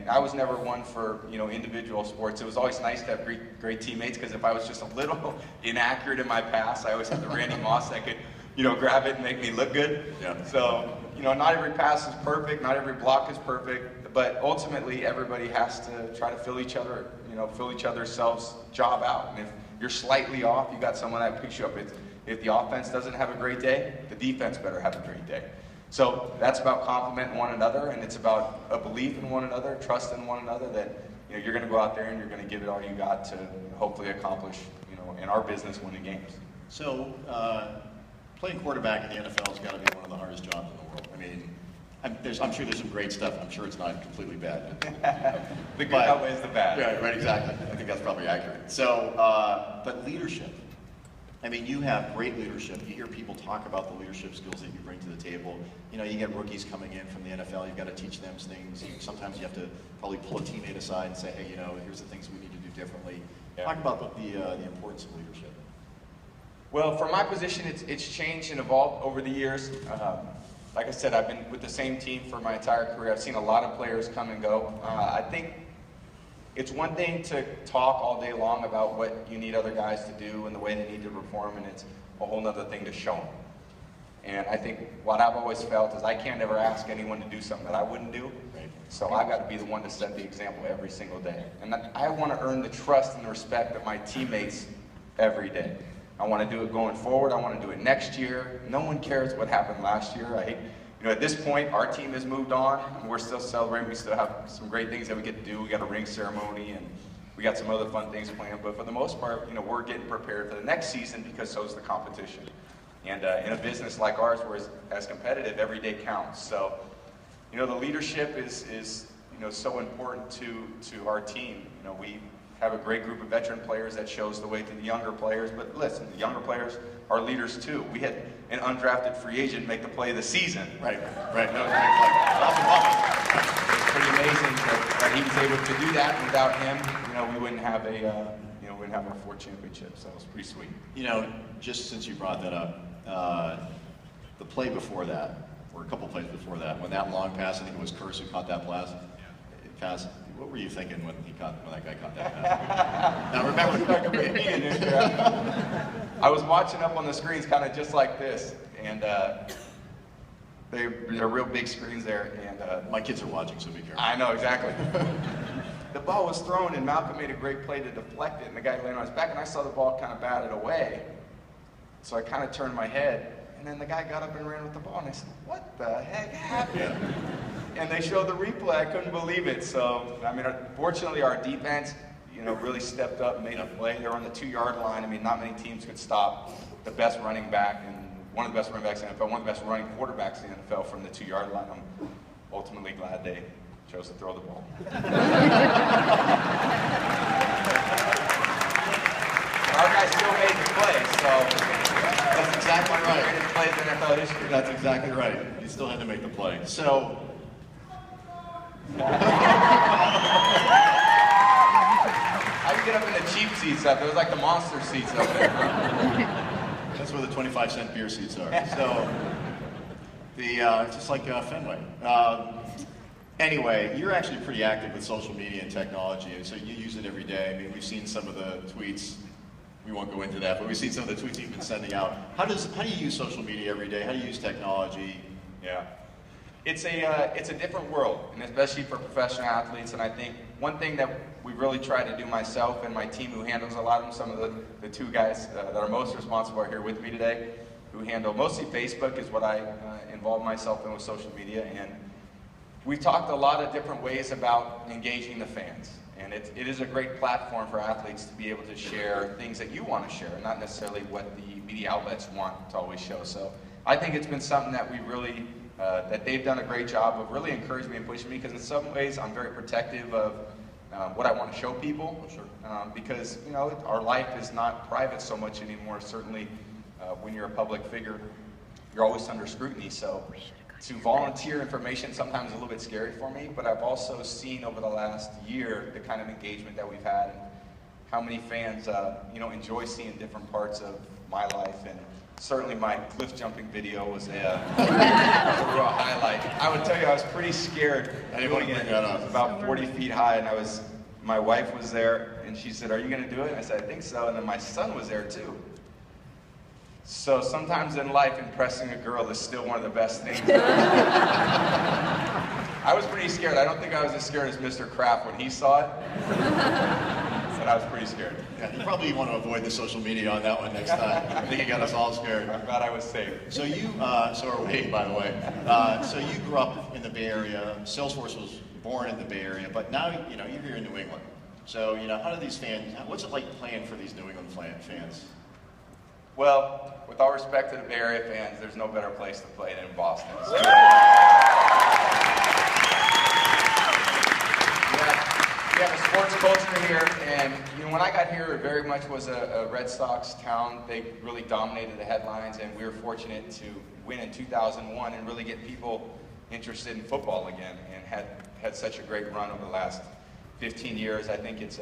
I was never one for, individual sports. It was always nice to have great teammates, because if I was just a little inaccurate in my pass, I always had the Randy Moss that could, grab it and make me look good. Yeah. So, not every pass is perfect, not every block is perfect, but ultimately everybody has to try to fill each other's job out. And if you're slightly off, you got someone that picks you up. If the offense doesn't have a great day, the defense better have a great day. So that's about complimenting one another, and it's about a belief in one another, trust in one another, that you're going to go out there and you're going to give it all you got to hopefully accomplish, in our business, winning games. So playing quarterback in the NFL has got to be one of the hardest jobs in the world. I mean, I'm sure there's some great stuff. I'm sure it's not completely bad. The good outweighs the bad. Yeah, right, exactly. I think that's probably accurate. So, but leadership. I mean, you have great leadership. You hear people talk about the leadership skills that you bring to the table. You get rookies coming in from the NFL. You've got to teach them things. Sometimes you have to probably pull a teammate aside and say, hey, here's the things we need to do differently. Yeah. Talk about the importance of leadership. Well, for my position, it's changed and evolved over the years. Like I said, I've been with the same team for my entire career. I've seen a lot of players come and go. I think it's one thing to talk all day long about what you need other guys to do and the way they need to perform, and it's a whole other thing to show them. And I think what I've always felt is I can't ever ask anyone to do something that I wouldn't do. Right. So I've got to be the one to set the example every single day. And I want to earn the trust and the respect of my teammates every day. I want to do it going forward. I want to do it next year. No one cares what happened last year. At this point, our team has moved on, and we're still celebrating. We still have some great things that we get to do. We got a ring ceremony, and we got some other fun things planned. But for the most part, we're getting prepared for the next season, because so is the competition. And in a business like ours, where it's as competitive, every day counts. So, the leadership is so important to our team. We have a great group of veteran players that shows the way to the younger players. But listen, the younger players are leaders too. We had an undrafted free agent make the play of the season. Right. That was great. It's pretty amazing that he was able to do that. Without him, we wouldn't have our 4 championships. So it was pretty sweet. Just since you brought that up, the play before that, or a couple plays before that, when that long pass, I think it was Kurz who caught that pass. What were you thinking when that guy caught that pass? Now remember, I was watching up on the screens, kind of just like this, and they're real big screens there. And my kids are watching, so be careful. I know exactly. The ball was thrown, and Malcolm made a great play to deflect it, and the guy landed on his back, and I saw the ball kind of batted away. So I kind of turned my head, and then the guy got up and ran with the ball, and I said, "What the heck happened?" Yeah. And they showed the replay. I couldn't believe it. So, fortunately, our defense, really stepped up and made a play. They were on the 2-yard line. Not many teams could stop the best running back, and one of the best running backs in the NFL, one of the best running quarterbacks in the NFL from the 2-yard line. I'm ultimately glad they chose to throw the ball. Our guy still made the play, so that's exactly right. Greatest plays in NFL history. That's exactly right. He still had to make the play. So. I could get up in the cheap seats up. It was like the monster seats up there. That's where the 25-cent beer seats are. So, it's just like Fenway. Anyway, you're actually pretty active with social media and technology, and so you use it every day. We've seen some of the tweets. We won't go into that, but we've seen some of the tweets you've been sending out. How do you use social media every day? How do you use technology? Yeah. It's a different world, and especially for professional athletes. And I think one thing that we really try to do, myself and my team who handles a lot of them, some of the 2 guys that are most responsible are here with me today, who handle mostly Facebook is what I involve myself in with social media. And we've talked a lot of different ways about engaging the fans. And it is a great platform for athletes to be able to share things that you want to share, not necessarily what the media outlets want to always show. So I think it's been something that we really that they've done a great job of really encouraging me and pushing me, because in some ways I'm very protective of what I want to show people. Sure. Because our life is not private so much anymore. Certainly when you're a public figure, you're always under scrutiny. So to volunteer information sometimes is a little bit scary for me, but I've also seen over the last year the kind of engagement that we've had, and how many fans enjoy seeing different parts of my life, and certainly my cliff jumping video was a real highlight. I would tell you I was pretty scared. I didn't want to bring that up. It was about 40 feet high, and my wife was there, and she said, "Are you going to do it?" And I said, "I think so." And then my son was there too. So sometimes in life, impressing a girl is still one of the best things. I was pretty scared. I don't think I was as scared as Mr. Kraft when he saw it. But I was pretty scared. Yeah, you probably want to avoid the social media on that one next time. I think you got us all scared. I'm glad I was safe. So you, so are we, by the way. So you grew up in the Bay Area. Salesforce was born in the Bay Area, but now you're here in New England. So how do these fans? What's it like playing for these New England fans? Well, with all respect to the Bay Area fans, there's no better place to play than in Boston. So, we have a sports culture here, and when I got here, it very much was a Red Sox town. They really dominated the headlines, and we were fortunate to win in 2001 and really get people interested in football again, and had such a great run over the last 15 years. I think it's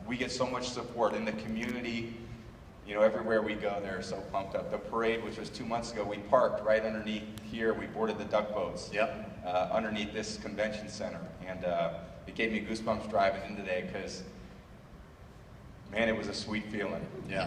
we get so much support in the community. Everywhere we go, they're so pumped up. The parade, which was 2 months ago, we parked right underneath here. We boarded the duck boats underneath this convention center. And it gave me goosebumps driving in today because, man, it was a sweet feeling. Yeah.